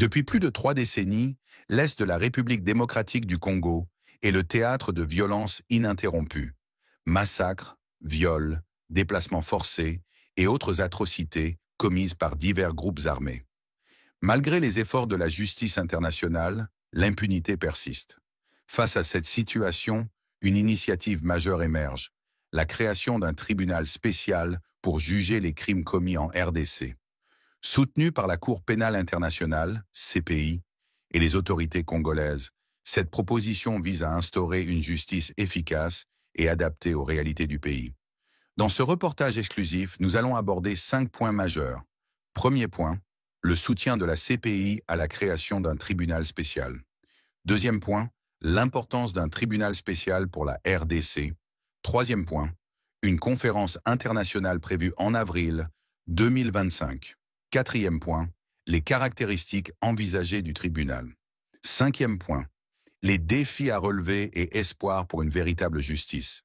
Depuis plus de 3 décennies, l'Est de la République démocratique du Congo est le théâtre de violences ininterrompues. Massacres, viols, déplacements forcés et autres atrocités commises par divers groupes armés. Malgré les efforts de la justice internationale, l'impunité persiste. Face à cette situation, une initiative majeure émerge, la création d'un tribunal spécial pour juger les crimes commis en RDC. Soutenue par la Cour pénale internationale, CPI, et les autorités congolaises, cette proposition vise à instaurer une justice efficace et adaptée aux réalités du pays. Dans ce reportage exclusif, nous allons aborder 5 points majeurs. Premier point, le soutien de la CPI à la création d'un tribunal spécial. Deuxième point, l'importance d'un tribunal spécial pour la RDC. Troisième point, une conférence internationale prévue en avril 2025. Quatrième point, les caractéristiques envisagées du tribunal. Cinquième point, les défis à relever et espoir pour une véritable justice.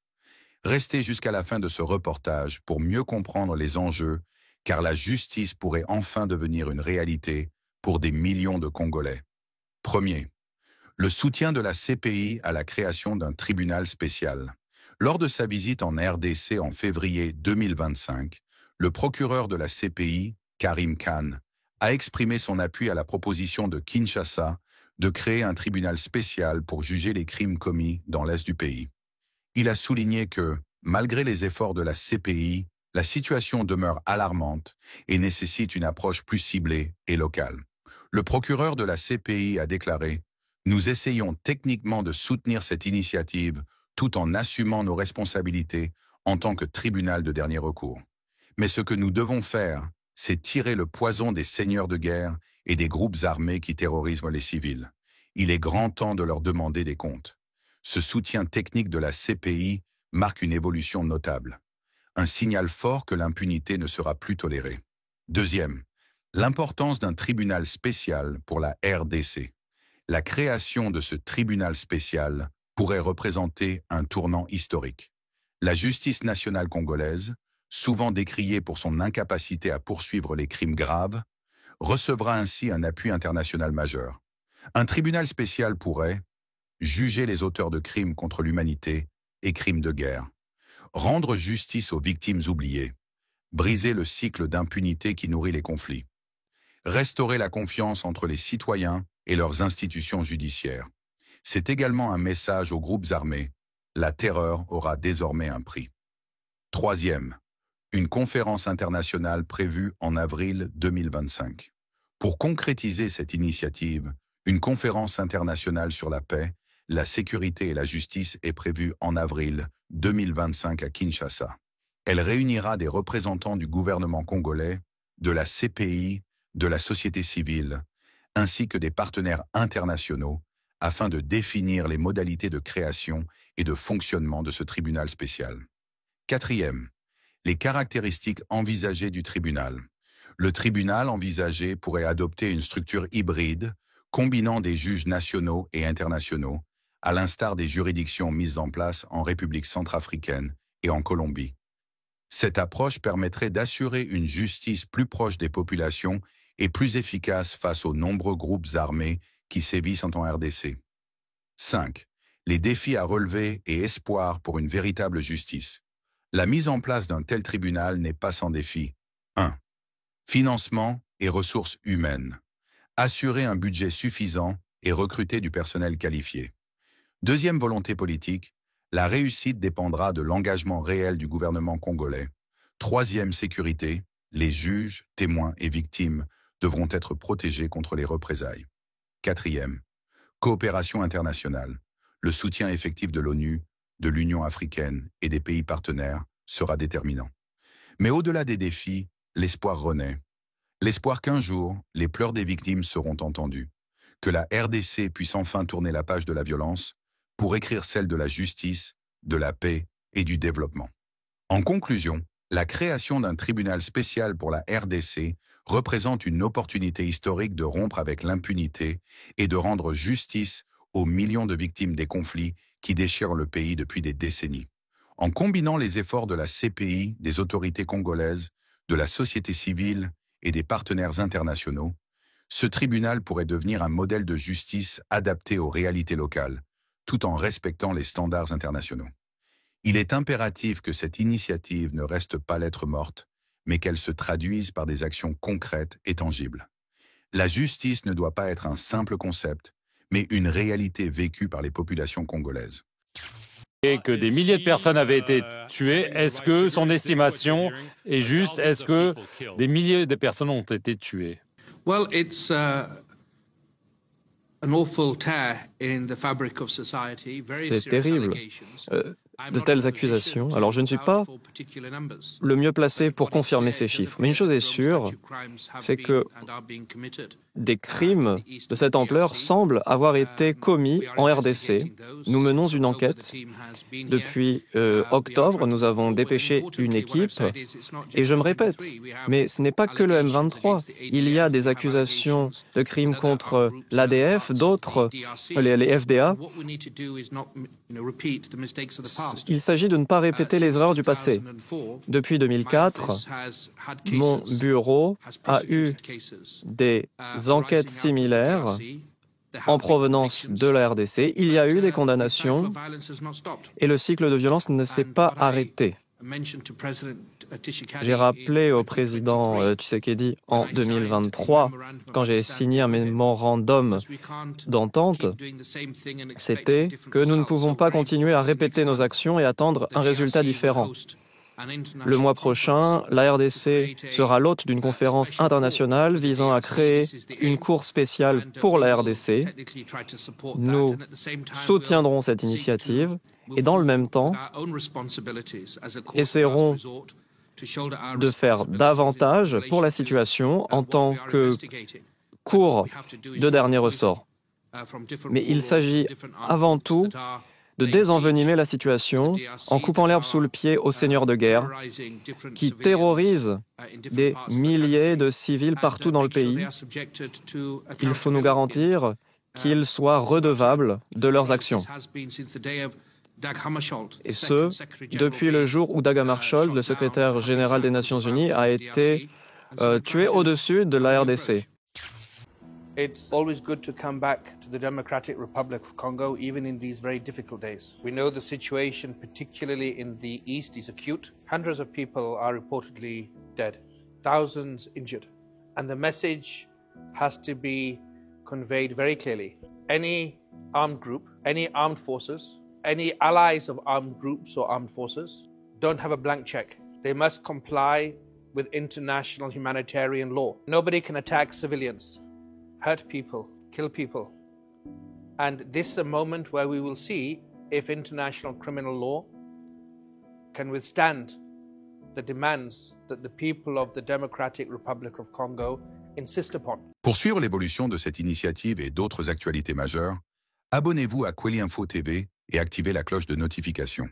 Restez jusqu'à la fin de ce reportage pour mieux comprendre les enjeux, car la justice pourrait enfin devenir une réalité pour des millions de Congolais. Premier, le soutien de la CPI à la création d'un tribunal spécial. Lors de sa visite en RDC en février 2025, le procureur de la CPI, Karim Khan, a exprimé son appui à la proposition de Kinshasa de créer un tribunal spécial pour juger les crimes commis dans l'Est du pays. Il a souligné que, malgré les efforts de la CPI, la situation demeure alarmante et nécessite une approche plus ciblée et locale. Le procureur de la CPI a déclaré « Nous essayons techniquement de soutenir cette initiative tout en assumant nos responsabilités en tant que tribunal de dernier recours. Mais ce que nous devons faire, c'est tirer le poison des seigneurs de guerre et des groupes armés qui terrorisent les civils. Il est grand temps de leur demander des comptes. » Ce soutien technique de la CPI marque une évolution notable. Un signal fort que l'impunité ne sera plus tolérée. Deuxième, l'importance d'un tribunal spécial pour la RDC. La création de ce tribunal spécial pourrait représenter un tournant historique. La justice nationale congolaise, souvent décriée pour son incapacité à poursuivre les crimes graves, recevra ainsi un appui international majeur. Un tribunal spécial pourrait juger les auteurs de crimes contre l'humanité et crimes de guerre, rendre justice aux victimes oubliées, briser le cycle d'impunité qui nourrit les conflits, restaurer la confiance entre les citoyens et leurs institutions judiciaires. C'est également un message aux groupes armés. La terreur aura désormais un prix. Troisième, une conférence internationale prévue en avril 2025. Pour concrétiser cette initiative, une conférence internationale sur la paix, la sécurité et la justice est prévue en avril 2025 à Kinshasa. Elle réunira des représentants du gouvernement congolais, de la CPI, de la société civile, ainsi que des partenaires internationaux, afin de définir les modalités de création et de fonctionnement de ce tribunal spécial. Quatrième, les caractéristiques envisagées du tribunal. Le tribunal envisagé pourrait adopter une structure hybride, combinant des juges nationaux et internationaux, à l'instar des juridictions mises en place en République centrafricaine et en Colombie. Cette approche permettrait d'assurer une justice plus proche des populations et plus efficace face aux nombreux groupes armés qui sévissent en RDC. 5. Les défis à relever et espoir pour une véritable justice. La mise en place d'un tel tribunal n'est pas sans défi. 1. Financement et ressources humaines. Assurer un budget suffisant et recruter du personnel qualifié. Deuxième volonté politique, la réussite dépendra de l'engagement réel du gouvernement congolais. Troisième sécurité, les juges, témoins et victimes devront être protégés contre les représailles. Quatrième, coopération internationale. Le soutien effectif de l'ONU, de l'Union africaine et des pays partenaires sera déterminant. Mais au-delà des défis, l'espoir renaît. L'espoir qu'un jour, les pleurs des victimes seront entendus, que la RDC puisse enfin tourner la page de la violence pour écrire celle de la justice, de la paix et du développement. En conclusion, la création d'un tribunal spécial pour la RDC représente une opportunité historique de rompre avec l'impunité et de rendre justice aux millions de victimes des conflits qui déchirent le pays depuis des décennies. En combinant les efforts de la CPI, des autorités congolaises, de la société civile et des partenaires internationaux, Ce tribunal pourrait devenir un modèle de justice adapté aux réalités locales, tout en respectant les standards internationaux. Il est impératif que cette initiative ne reste pas lettre morte, mais qu'elle se traduise par des actions concrètes et tangibles. La justice ne doit pas être un simple concept, mais une réalité vécue par les populations congolaises. Et que des milliers de personnes avaient été tuées, est-ce que son estimation est juste? Est-ce que des milliers de personnes ont été tuées? Well, it's an awful tear in the fabric of society. Very C'est serious terrible, allegations. de telles accusations. Alors je ne suis pas le mieux placé pour confirmer ces chiffres, mais une chose est sûre, c'est que des crimes de cette ampleur semblent avoir été commis en RDC. Nous menons une enquête. Depuis octobre, nous avons dépêché une équipe. Et je me répète, mais ce n'est pas que le M23. Il y a des accusations de crimes contre l'ADF, d'autres, les FDA. Il s'agit de ne pas répéter les erreurs du passé. Depuis 2004, mon bureau a eu des enquêtes similaires en provenance de la RDC. Il y a eu des condamnations et le cycle de violence ne s'est pas arrêté. J'ai rappelé au président Tshisekedi en 2023, quand j'ai signé un mémorandum d'entente, c'était que nous ne pouvons pas continuer à répéter nos actions et attendre un résultat différent. Le mois prochain, la RDC sera l'hôte d'une conférence internationale visant à créer une cour spéciale pour la RDC. Nous soutiendrons cette initiative et dans le même temps, essaierons de faire davantage pour la situation en tant que cour de dernier ressort. Mais il s'agit avant tout de désenvenimer la situation en coupant l'herbe sous le pied aux seigneurs de guerre qui terrorisent des milliers de civils partout dans le pays. Il faut nous garantir qu'ils soient redevables de leurs actions. Et ce, depuis le jour où Dag Hammarskjöld, le secrétaire général des Nations Unies, a été tué au-dessus de la RDC. It's always good to come back to the Democratic Republic of Congo, even in these very difficult days. We know the situation, particularly in the east, is acute. Hundreds of people are reportedly dead, thousands injured. And the message has to be conveyed very clearly. Any armed group, any armed forces, any allies of armed groups or armed forces don't have a blank check. They must comply with international humanitarian law. Nobody can attack civilians, hurt people, kill people. And this is a moment where we will see if international criminal law can withstand the demands that the people of the Democratic Republic of Congo insist upon. Pour suivre l'évolution de cette initiative et d'autres actualités majeures, abonnez-vous à Kweli Info TV et activez la cloche de notification.